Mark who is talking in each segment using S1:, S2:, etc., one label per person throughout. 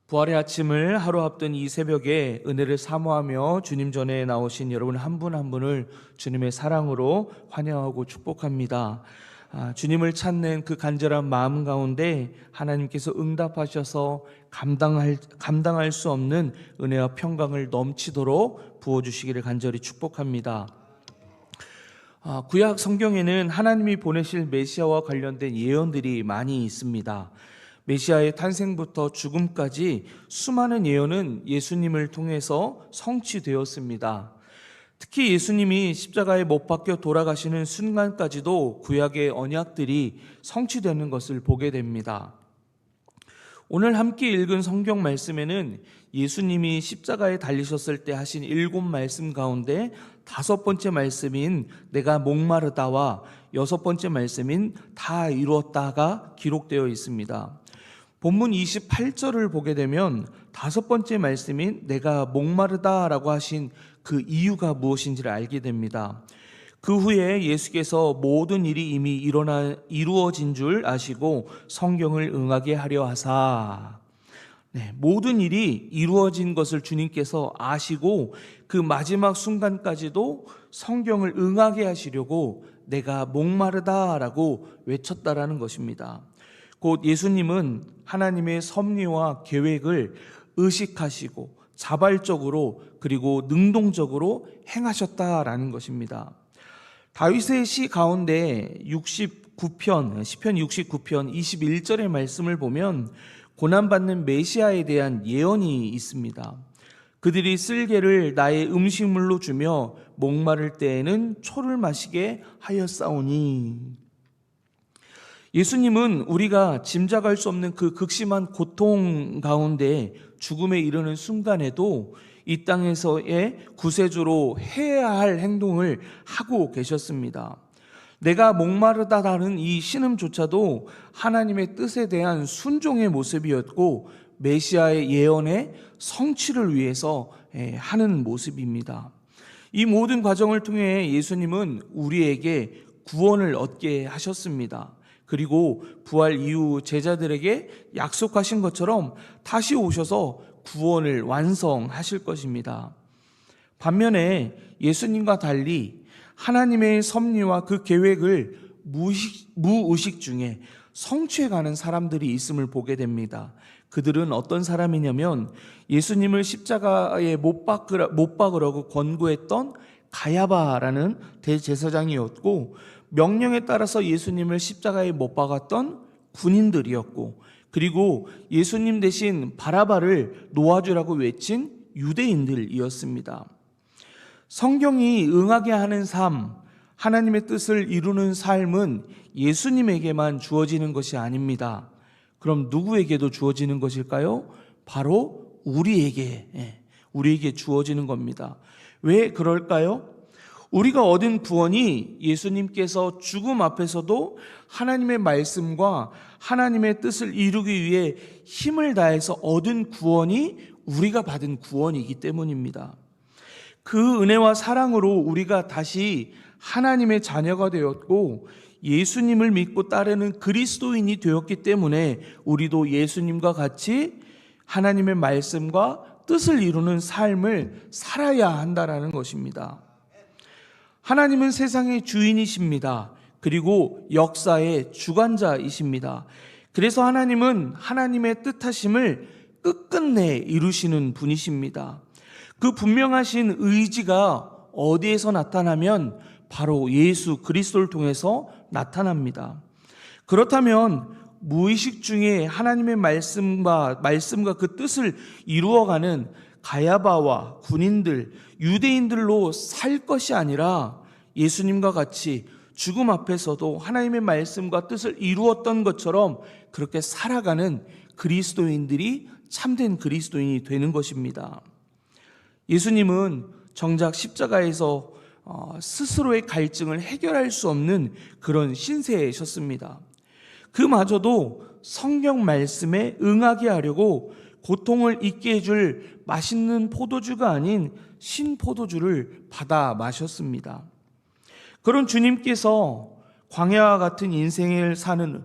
S1: 부활의 아침을 하루 앞둔 이 새벽에 은혜를 사모하며 주님 전에 나오신 여러분 한 분 한 분을 주님의 사랑으로 환영하고 축복합니다. 주님을 찾는 그 간절한 마음 가운데 하나님께서 응답하셔서 감당할 수 없는 은혜와 평강을 넘치도록 부어주시기를 간절히 축복합니다. 구약 성경에는 하나님이 보내실 메시아와 관련된 예언들이 많이 있습니다. 메시아의 탄생부터 죽음까지 수많은 예언은 예수님을 통해서 성취되었습니다. 특히 예수님이 십자가에 못 박혀 돌아가시는 순간까지도 구약의 언약들이 성취되는 것을 보게 됩니다. 오늘 함께 읽은 성경 말씀에는 예수님이 십자가에 달리셨을 때 하신 7 말씀 가운데 5번째 말씀인 내가 목마르다와 6번째 말씀인 다 이루었다가 기록되어 있습니다. 본문 28절을 보게 되면 5번째 말씀인 내가 목마르다라고 하신 그 이유가 무엇인지를 알게 됩니다. 그 후에 예수께서 모든 일이 이미 이루어진 줄 아시고 성경을 응하게 하려 하사, 모든 일이 이루어진 것을 주님께서 아시고 그 마지막 순간까지도 성경을 응하게 하시려고 내가 목마르다라고 외쳤다라는 것입니다. 곧 예수님은 하나님의 섭리와 계획을 의식하시고 자발적으로 그리고 능동적으로 행하셨다라는 것입니다. 다윗의 시 가운데 69편, 시편 69편 21절의 말씀을 보면 고난받는 메시아에 대한 예언이 있습니다. 그들이 쓸개를 나의 음식물로 주며 목마를 때에는 초를 마시게 하였사오니. 예수님은 우리가 짐작할 수 없는 그 극심한 고통 가운데 죽음에 이르는 순간에도 이 땅에서의 구세주로 해야 할 행동을 하고 계셨습니다. 내가 목마르다라는 이 신음조차도 하나님의 뜻에 대한 순종의 모습이었고 메시아의 예언의 성취를 위해서 하는 모습입니다. 이 모든 과정을 통해 예수님은 우리에게 구원을 얻게 하셨습니다. 그리고 부활 이후 제자들에게 약속하신 것처럼 다시 오셔서 구원을 완성하실 것입니다. 반면에 예수님과 달리 하나님의 섭리와 그 계획을 무의식 중에 성취해가는 사람들이 있음을 보게 됩니다. 그들은 어떤 사람이냐면 예수님을 십자가에 못 박으라고 권고했던 가야바라는 대제사장이었고, 명령에 따라서 예수님을 십자가에 못 박았던 군인들이었고, 그리고 예수님 대신 바라바를 놓아주라고 외친 유대인들이었습니다. 성경이 응하게 하는 삶, 하나님의 뜻을 이루는 삶은 예수님에게만 주어지는 것이 아닙니다. 그럼 누구에게도 주어지는 것일까요? 바로 우리에게 주어지는 겁니다. 왜 그럴까요? 우리가 얻은 구원이 예수님께서 죽음 앞에서도 하나님의 말씀과 하나님의 뜻을 이루기 위해 힘을 다해서 얻은 구원이 우리가 받은 구원이기 때문입니다. 그 은혜와 사랑으로 우리가 다시 하나님의 자녀가 되었고 예수님을 믿고 따르는 그리스도인이 되었기 때문에 우리도 예수님과 같이 하나님의 말씀과 뜻을 이루는 삶을 살아야 한다는 것입니다. 하나님은 세상의 주인이십니다. 그리고 역사의 주관자이십니다. 그래서 하나님은 하나님의 뜻하심을 끝끝내 이루시는 분이십니다. 그 분명하신 의지가 어디에서 나타나면 바로 예수 그리스도를 통해서 나타납니다. 그렇다면 무의식 중에 하나님의 말씀과 그 뜻을 이루어가는 가야바와 군인들, 유대인들로 살 것이 아니라 예수님과 같이 죽음 앞에서도 하나님의 말씀과 뜻을 이루었던 것처럼 그렇게 살아가는 그리스도인들이 참된 그리스도인이 되는 것입니다. 예수님은 정작 십자가에서 스스로의 갈증을 해결할 수 없는 그런 신세이셨습니다. 그마저도 성경 말씀에 응하게 하려고 고통을 잊게 해줄 맛있는 포도주가 아닌 신포도주를 받아 마셨습니다. 그런 주님께서 광야와 같은 인생을 사는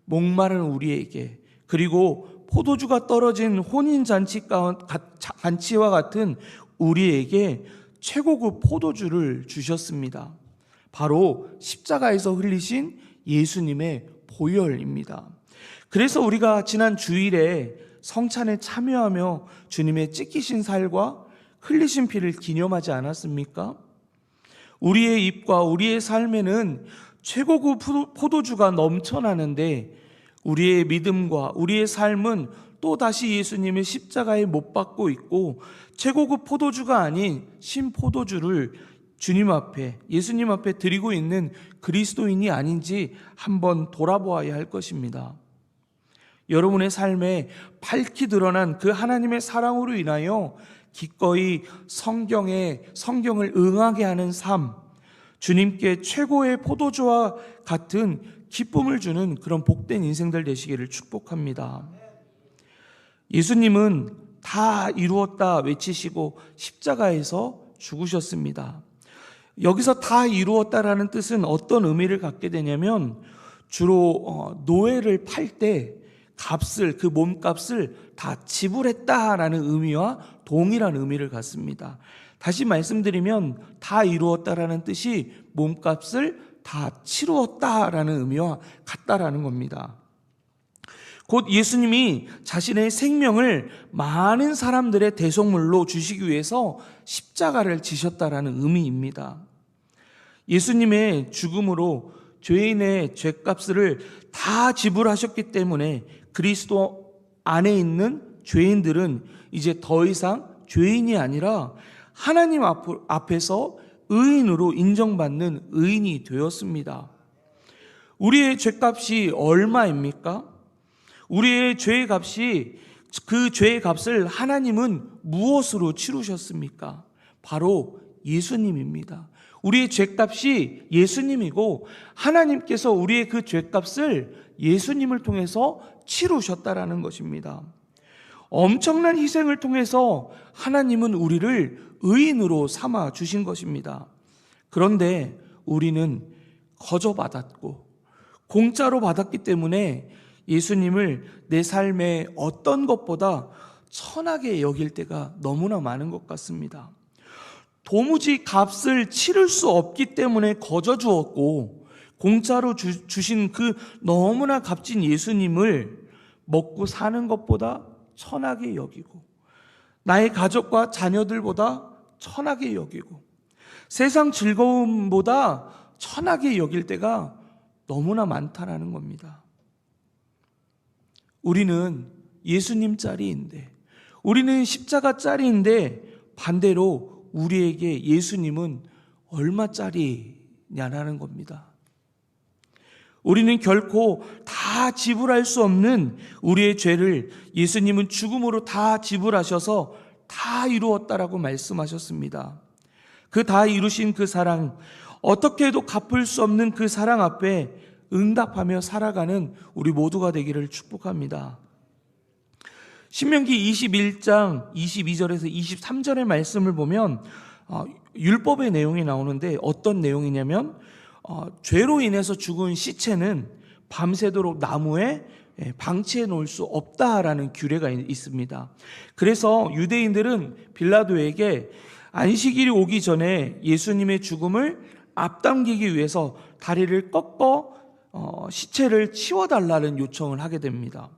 S1: 목마른 우리에게, 그리고 포도주가 떨어진 잔치와 같은 우리에게 최고급 포도주를 주셨습니다. 바로 십자가에서 흘리신 예수님의 보혈입니다. 그래서 우리가 지난 주일에 성찬에 참여하며 주님의 찢기신 살과 흘리신 피를 기념하지 않았습니까? 우리의 입과 우리의 삶에는 최고급 포도주가 넘쳐나는데 우리의 믿음과 우리의 삶은 또다시 예수님의 십자가에 못 박고 있고 최고급 포도주가 아닌 신포도주를 주님 앞에, 예수님 앞에 드리고 있는 그리스도인이 아닌지 한번 돌아보아야 할 것입니다. 여러분의 삶에 밝히 드러난 그 하나님의 사랑으로 인하여 기꺼이 성경을 응하게 하는 삶, 주님께 최고의 포도주와 같은 기쁨을 주는 그런 복된 인생들 되시기를 축복합니다. 예수님은 다 이루었다 외치시고 십자가에서 죽으셨습니다. 여기서 다 이루었다라는 뜻은 어떤 의미를 갖게 되냐면 주로 노예를 팔 때 그 몸값을 다 지불했다라는 의미와 동일한 의미를 갖습니다. 다시 말씀드리면 다 이루었다라는 뜻이 몸값을 다 치루었다라는 의미와 같다라는 겁니다. 곧 예수님이 자신의 생명을 많은 사람들의 대속물로 주시기 위해서 십자가를 지셨다라는 의미입니다. 예수님의 죽음으로 죄인의 죄값을 다 지불하셨기 때문에 그리스도 안에 있는 죄인들은 이제 더 이상 죄인이 아니라 하나님 앞에서 의인으로 인정받는 의인이 되었습니다. 우리의 죄값이 얼마입니까? 우리의 죄의 값이, 그 죄의 값을 하나님은 무엇으로 치르셨습니까? 바로 예수님입니다. 우리의 죄값이 예수님이고 하나님께서 우리의 그 죄값을 예수님을 통해서 치르셨다라는 것입니다. 엄청난 희생을 통해서 하나님은 우리를 의인으로 삼아 주신 것입니다. 그런데 우리는 거저 받았고 공짜로 받았기 때문에 예수님을 내 삶의 어떤 것보다 천하게 여길 때가 너무나 많은 것 같습니다. 도무지 값을 치를 수 없기 때문에 거저 주었고 공짜로 주신 그 너무나 값진 예수님을 먹고 사는 것보다 천하게 여기고 나의 가족과 자녀들보다 천하게 여기고 세상 즐거움보다 천하게 여길 때가 너무나 많다라는 겁니다. 우리는 예수님 짤인데, 우리는 십자가 짤인데 반대로 우리에게 예수님은 얼마짜리냐라는 겁니다. 우리는 결코 다 지불할 수 없는 우리의 죄를 예수님은 죽음으로 다 지불하셔서 다 이루었다라고 말씀하셨습니다. 그 다 이루신 그 사랑, 어떻게 해도 갚을 수 없는 그 사랑 앞에 응답하며 살아가는 우리 모두가 되기를 축복합니다. 신명기 21장 22절에서 23절의 말씀을 보면 율법의 내용이 나오는데 어떤 내용이냐면 죄로 인해서 죽은 시체는 밤새도록 나무에 방치해 놓을 수 없다라는 규례가 있습니다. 그래서 유대인들은 빌라도에게 안식일이 오기 전에 예수님의 죽음을 앞당기기 위해서 다리를 꺾어 시체를 치워달라는 요청을 하게 됩니다.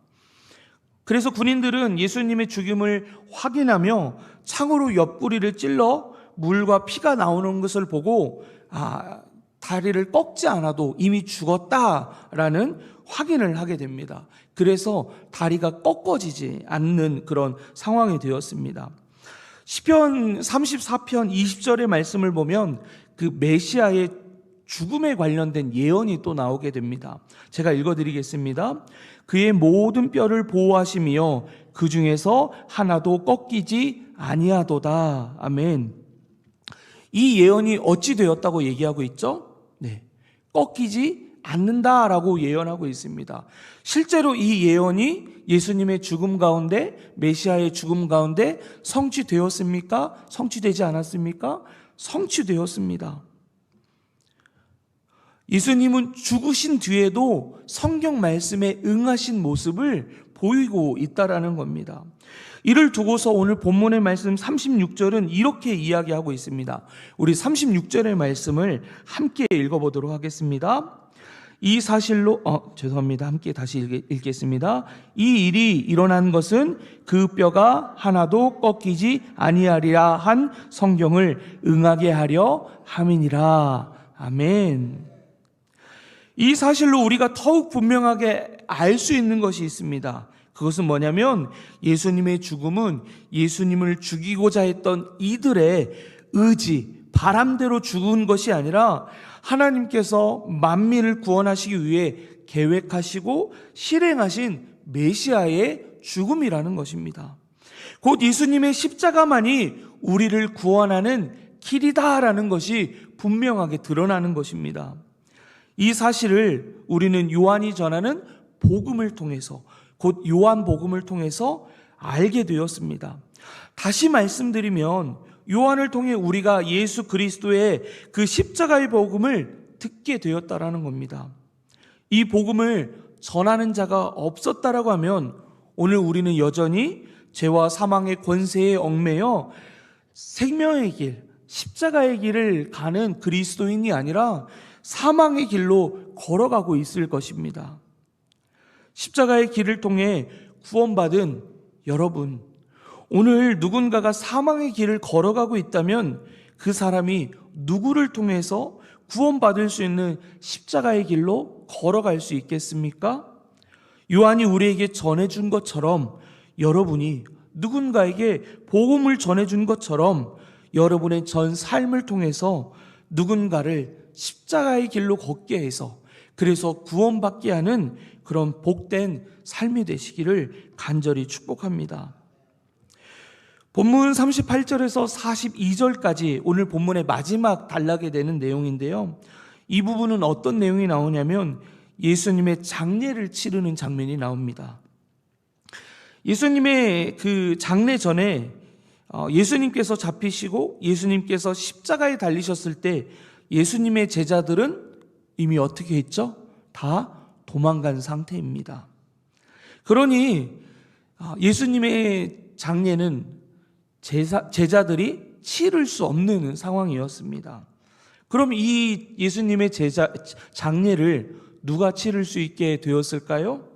S1: 그래서 군인들은 예수님의 죽음을 확인하며 창으로 옆구리를 찔러 물과 피가 나오는 것을 보고 다리를 꺾지 않아도 이미 죽었다라는 확인을 하게 됩니다. 그래서 다리가 꺾어지지 않는 그런 상황이 되었습니다. 시편 34편 20절의 말씀을 보면 그 메시아의 죽음에 관련된 예언이 또 나오게 됩니다. 제가 읽어드리겠습니다. 그의 모든 뼈를 보호하시며 그 중에서 하나도 꺾이지 아니하도다. 아멘. 이 예언이 어찌 되었다고 얘기하고 있죠? 네, 꺾이지 않는다라고 예언하고 있습니다. 실제로 이 예언이 예수님의 죽음 가운데, 메시아의 죽음 가운데 성취되었습니까? 성취되지 않았습니까? 성취되었습니다. 예수님은 죽으신 뒤에도 성경 말씀에 응하신 모습을 보이고 있다라는 겁니다. 이를 두고서 오늘 본문의 말씀 36절은 이렇게 이야기하고 있습니다. 우리 36절의 말씀을 함께 읽어보도록 하겠습니다. 이 사실로 죄송합니다. 함께 다시 읽겠습니다. 이 일이 일어난 것은 그 뼈가 하나도 꺾이지 아니하리라 한 성경을 응하게 하려 함이니라. 아멘. 이 사실로 우리가 더욱 분명하게 알 수 있는 것이 있습니다. 그것은 뭐냐면 예수님의 죽음은 예수님을 죽이고자 했던 이들의 의지, 바람대로 죽은 것이 아니라 하나님께서 만민을 구원하시기 위해 계획하시고 실행하신 메시아의 죽음이라는 것입니다. 곧 예수님의 십자가만이 우리를 구원하는 길이다라는 것이 분명하게 드러나는 것입니다. 이 사실을 우리는 요한이 전하는 복음을 통해서, 곧 요한복음을 통해서 알게 되었습니다. 다시 말씀드리면 요한을 통해 우리가 예수 그리스도의 그 십자가의 복음을 듣게 되었다라는 겁니다. 이 복음을 전하는 자가 없었다라고 하면 오늘 우리는 여전히 죄와 사망의 권세에 얽매여 생명의 길, 십자가의 길을 가는 그리스도인이 아니라 사망의 길로 걸어가고 있을 것입니다. 십자가의 길을 통해 구원받은 여러분, 오늘 누군가가 사망의 길을 걸어가고 있다면 그 사람이 누구를 통해서 구원받을 수 있는 십자가의 길로 걸어갈 수 있겠습니까? 요한이 우리에게 전해준 것처럼 여러분이 누군가에게 복음을 전해준 것처럼 여러분의 전 삶을 통해서 누군가를 십자가의 길로 걷게 해서 그래서 구원받게 하는 그런 복된 삶이 되시기를 간절히 축복합니다. 본문 38절에서 42절까지 오늘 본문의 마지막 단락에 되는 내용인데요. 이 부분은 어떤 내용이 나오냐면 예수님의 장례를 치르는 장면이 나옵니다. 예수님의 그 장례 전에 예수님께서 잡히시고 예수님께서 십자가에 달리셨을 때 예수님의 제자들은 이미 어떻게 했죠? 다 도망간 상태입니다. 그러니 예수님의 장례는 제자들이 치를 수 없는 상황이었습니다. 그럼 이 예수님의 장례를 누가 치를 수 있게 되었을까요?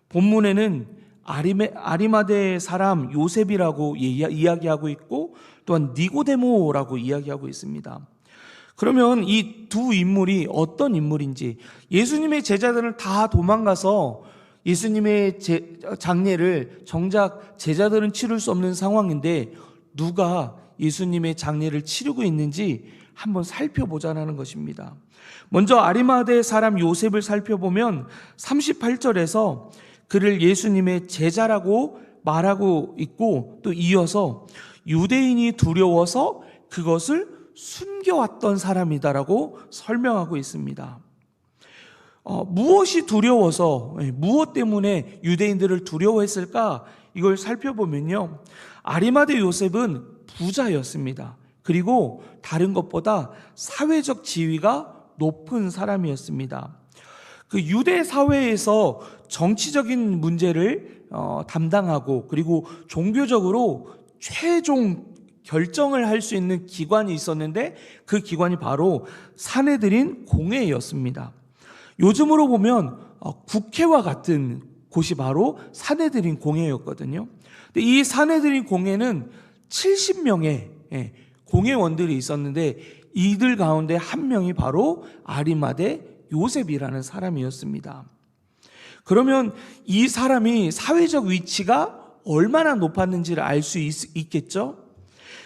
S1: 본문에는 아리마대 사람 요셉이라고 이야기하고 있고 또한 니고데모라고 이야기하고 있습니다. 그러면 이 두 인물이 어떤 인물인지, 예수님의 제자들은 다 도망가서 예수님의 장례를 정작 제자들은 치를 수 없는 상황인데 누가 예수님의 장례를 치르고 있는지 한번 살펴보자는 것입니다. 먼저 아리마대 사람 요셉을 살펴보면 38절에서 그를 예수님의 제자라고 말하고 있고 또 이어서 유대인이 두려워서 그것을 숨겨왔던 사람이다라고 설명하고 있습니다. 무엇이 두려워서, 무엇 때문에 유대인들을 두려워했을까? 이걸 살펴보면요, 아리마대 요셉은 부자였습니다. 그리고 다른 것보다 사회적 지위가 높은 사람이었습니다. 그 유대 사회에서 정치적인 문제를 담당하고 그리고 종교적으로 최종 결정을 할 수 있는 기관이 있었는데 그 기관이 바로 산헤드린 공회였습니다. 요즘으로 보면 국회와 같은 곳이 바로 산헤드린 공회였거든요. 근데 이 산헤드린 공회는 70명의 공회원들이 있었는데 이들 가운데 한 명이 바로 아리마대 요셉이라는 사람이었습니다. 그러면 이 사람이 사회적 위치가 얼마나 높았는지를 알 수 있겠죠?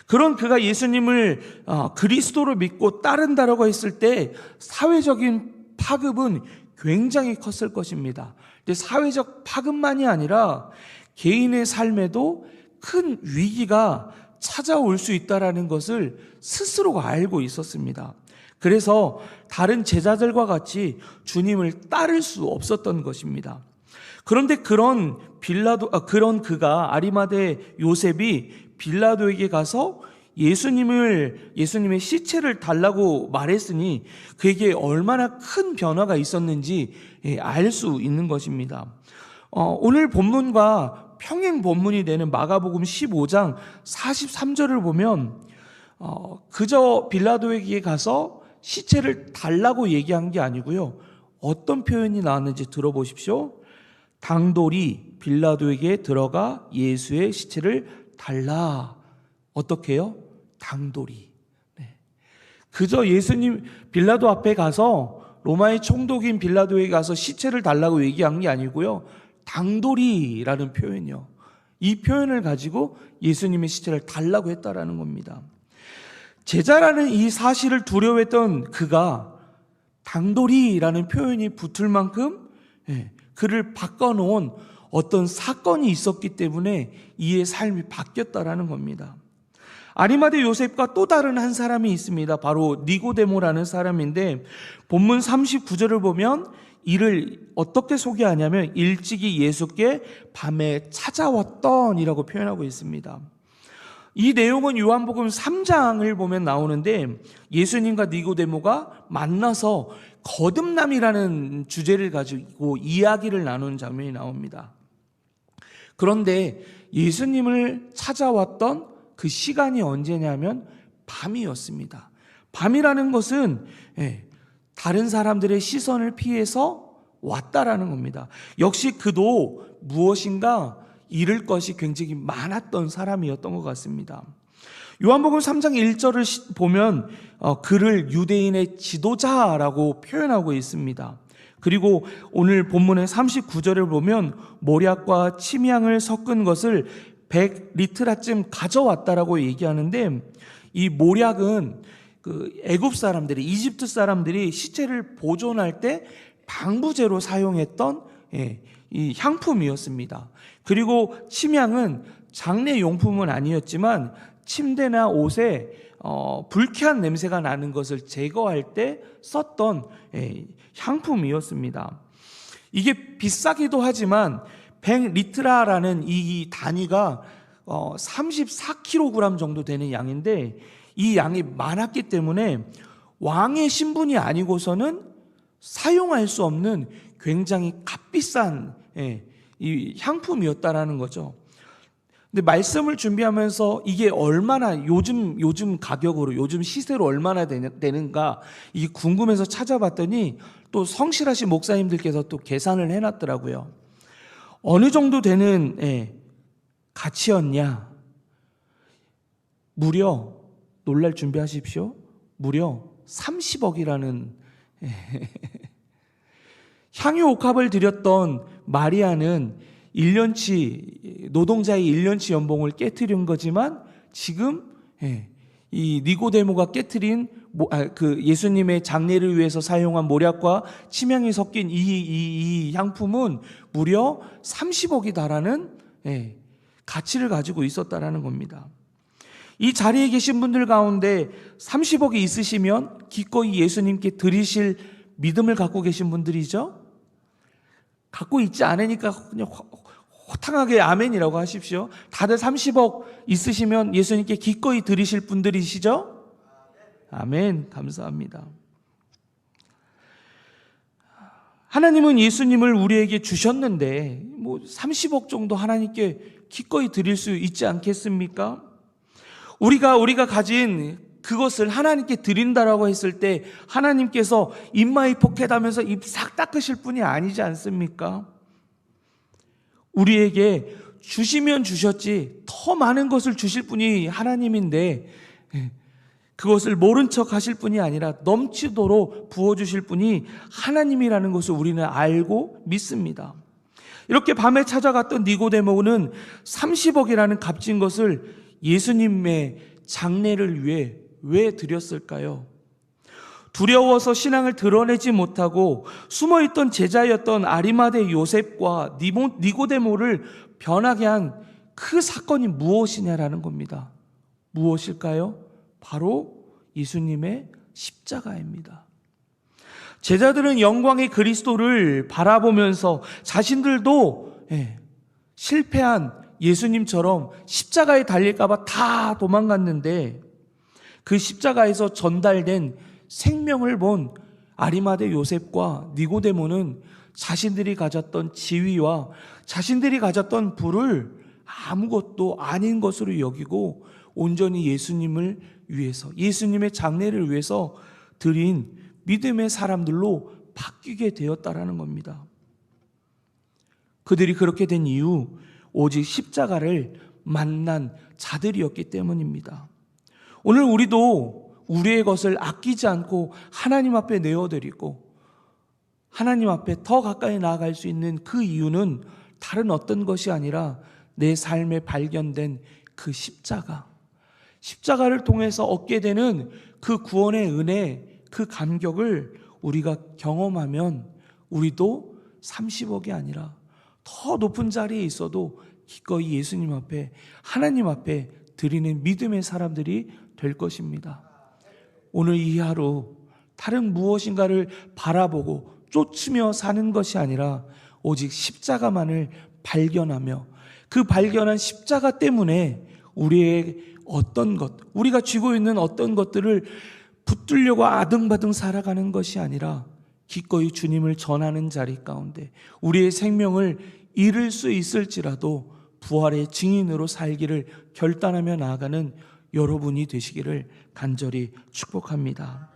S1: 그런 그가 예수님을 그리스도로 믿고 따른다라고 했을 때 사회적인 파급은 굉장히 컸을 것입니다. 근데 사회적 파급만이 아니라 개인의 삶에도 큰 위기가 찾아올 수 있다는 것을 스스로가 알고 있었습니다. 그래서 다른 제자들과 같이 주님을 따를 수 없었던 것입니다. 그런데 그런 그가 아리마대 요셉이 빌라도에게 가서 예수님의 시체를 달라고 말했으니 그에게 얼마나 큰 변화가 있었는지 알 수 있는 것입니다. 오늘 본문과 평행 본문이 되는 마가복음 15장 43절을 보면 그저 빌라도에게 가서 시체를 달라고 얘기한 게 아니고요. 어떤 표현이 나왔는지 들어보십시오. 당돌이 빌라도에게 들어가 예수의 시체를 달라. 어떻게 해요? 당돌이. 네. 그저 예수님 빌라도 앞에 가서 로마의 총독인 빌라도에게 가서 시체를 달라고 얘기한 게 아니고요. 당돌이라는 표현이요. 이 표현을 가지고 예수님의 시체를 달라고 했다라는 겁니다. 제자라는 이 사실을 두려워했던 그가 당돌이라는 표현이 붙을 만큼 그를 바꿔놓은 어떤 사건이 있었기 때문에 이의 삶이 바뀌었다라는 겁니다. 아리마대 요셉과 또 다른 한 사람이 있습니다. 바로 니고데모라는 사람인데 본문 39절을 보면 이를 어떻게 소개하냐면 일찍이 예수께 밤에 찾아왔던이라고 표현하고 있습니다. 이 내용은 요한복음 3장을 보면 나오는데 예수님과 니고데모가 만나서 거듭남이라는 주제를 가지고 이야기를 나누는 장면이 나옵니다. 그런데 예수님을 찾아왔던 그 시간이 언제냐면 밤이었습니다. 밤이라는 것은 다른 사람들의 시선을 피해서 왔다라는 겁니다. 역시 그도 무엇인가 잃을 것이 굉장히 많았던 사람이었던 것 같습니다. 요한복음 3장 1절을 보면 그를 유대인의 지도자라고 표현하고 있습니다. 그리고 오늘 본문의 39절을 보면 모략과 침향을 섞은 것을 100리트라쯤 가져왔다라고 얘기하는데 이 모략은 그 애굽 사람들이 이집트 사람들이 시체를 보존할 때 방부제로 사용했던 이 향품이었습니다. 그리고 침향은 장례 용품은 아니었지만 침대나 옷에 불쾌한 냄새가 나는 것을 제거할 때 썼던 향품이었습니다. 이게 비싸기도 하지만 100리트라라는 이 단위가 34kg 정도 되는 양인데 이 양이 많았기 때문에 왕의 신분이 아니고서는 사용할 수 없는 굉장히 값비싼 이 향품이었다라는 거죠. 근데 말씀을 준비하면서 이게 얼마나 요즘 가격으로 요즘 시세로 얼마나 되는가 이게 궁금해서 찾아봤더니 또 성실하신 목사님들께서 또 계산을 해놨더라고요. 어느 정도 되는 가치였냐? 무려 놀랄 준비하십시오. 무려 30억이라는 향유 옥합을 드렸던 마리아는 1년치 노동자의 1년치 연봉을 깨트린 거지만 지금 이 니고데모가 깨트린 그 예수님의 장례를 위해서 사용한 모략과 침향이 섞인 이 향품은 무려 30억이 달하는 가치를 가지고 있었다라는 겁니다. 이 자리에 계신 분들 가운데 30억이 있으시면 기꺼이 예수님께 드리실 믿음을 갖고 계신 분들이죠. 갖고 있지 않으니까 그냥 호탕하게 아멘이라고 하십시오. 다들 30억 있으시면 예수님께 기꺼이 드리실 분들이시죠? 아멘. 감사합니다. 하나님은 예수님을 우리에게 주셨는데 30억 정도 하나님께 기꺼이 드릴 수 있지 않겠습니까? 우리가 가진 그것을 하나님께 드린다라고 했을 때 하나님께서 입마이 포켓하면서 입 싹 닦으실 분이 아니지 않습니까? 우리에게 주시면 주셨지 더 많은 것을 주실 분이 하나님인데 그것을 모른 척 하실 분이 아니라 넘치도록 부어주실 분이 하나님이라는 것을 우리는 알고 믿습니다. 이렇게 밤에 찾아갔던 니고데모는 30억이라는 값진 것을 예수님의 장례를 위해 왜 드렸을까요? 두려워서 신앙을 드러내지 못하고 숨어있던 제자였던 아리마대 요셉과 니고데모를 변하게 한 그 사건이 무엇이냐라는 겁니다. 무엇일까요? 바로 예수님의 십자가입니다. 제자들은 영광의 그리스도를 바라보면서 자신들도 실패한 예수님처럼 십자가에 달릴까 봐 다 도망갔는데 그 십자가에서 전달된 생명을 본 아리마대 요셉과 니고데모는 자신들이 가졌던 지위와 자신들이 가졌던 부를 아무것도 아닌 것으로 여기고 온전히 예수님을 위해서, 예수님의 장래를 위해서 드린 믿음의 사람들로 바뀌게 되었다라는 겁니다. 그들이 그렇게 된 이유, 오직 십자가를 만난 자들이었기 때문입니다. 오늘 우리도 우리의 것을 아끼지 않고 하나님 앞에 내어드리고 하나님 앞에 더 가까이 나아갈 수 있는 그 이유는 다른 어떤 것이 아니라 내 삶에 발견된 그 십자가를 통해서 얻게 되는 그 구원의 은혜, 그 감격을 우리가 경험하면 우리도 30억이 아니라 더 높은 자리에 있어도 기꺼이 예수님 앞에, 하나님 앞에 드리는 믿음의 사람들이 될 것입니다. 오늘 이 하루 다른 무엇인가를 바라보고 쫓으며 사는 것이 아니라 오직 십자가만을 발견하며 그 발견한 십자가 때문에 우리의 어떤 것, 우리가 쥐고 있는 어떤 것들을 붙들려고 아등바등 살아가는 것이 아니라 기꺼이 주님을 전하는 자리 가운데 우리의 생명을 잃을 수 있을지라도 부활의 증인으로 살기를 결단하며 나아가는 여러분이 되시기를 간절히 축복합니다.